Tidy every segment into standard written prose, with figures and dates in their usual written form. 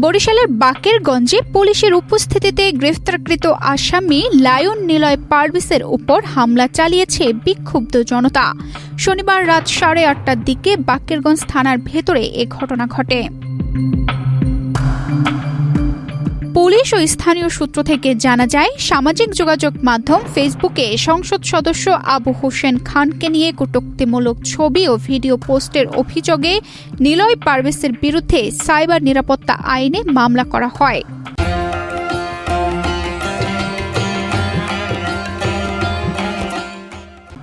বরিশালের বাকেরগঞ্জে পুলিশের উপস্থিতিতে গ্রেফতারকৃত আসামি লায়ন নিলয় পারভেজের উপর হামলা চালিয়েছে বিক্ষুব্ধ জনতা। শনিবার রাত 8:30টার দিকে বাকেরগঞ্জ থানার ভেতরে এ ঘটনা ঘটে। পুলিশ ও স্থানীয় সূত্র থেকে জানা যায়, সামাজিক যোগাযোগ মাধ্যম ফেসবুকে সংসদ সদস্য আবু হোসেন খানকে নিয়ে কটূক্তিমূলক ছবি ও ভিডিও পোস্টের অভিযোগে নিলয় পারভেজের বিরুদ্ধে সাইবার নিরাপত্তা আইনে মামলা করা হয়।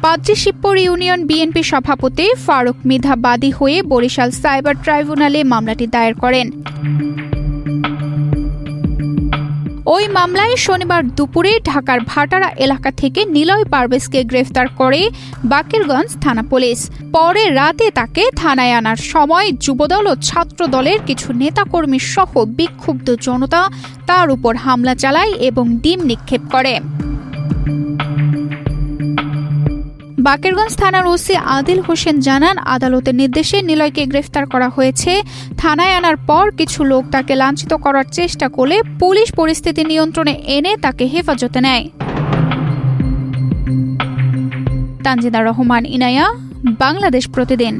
পাদ্রী-শিবপুর ইউনিয়ন বিএনপি সভাপতি ফারুক মৃধা বাদী হয়ে বরিশাল সাইবার ট্রাইব্যুনালে মামলাটি দায়ের করেন। ওই মামলায় শনিবার দুপুরে ঢাকার ভাটারা এলাকা থেকে নিলয় পারভেজকে গ্রেফতার করে বাকেরগঞ্জ থানা পুলিশ। পরে রাতে তাকে থানায় আনার সময় যুবদল ও ছাত্রদলের কিছু নেতাকর্মী সহ বিক্ষুব্ধ জনতা তার উপর হামলা চালায় এবং ডিম নিক্ষেপ করে। বাকেরগঞ্জ থানার ওসি আদিল হোসেন জানান, আদালতের নির্দেশে নিলয়কে গ্রেফতার করা হয়েছে। থানায় আনার পর কিছু লোক তাকে লাঞ্ছিত করার চেষ্টা করলে পুলিশ পরিস্থিতি নিয়ন্ত্রণে এনে তাকে হেফাজতে নেয়। তানজিদা রহমান, ইনায়া, বাংলাদেশ প্রতিদিন।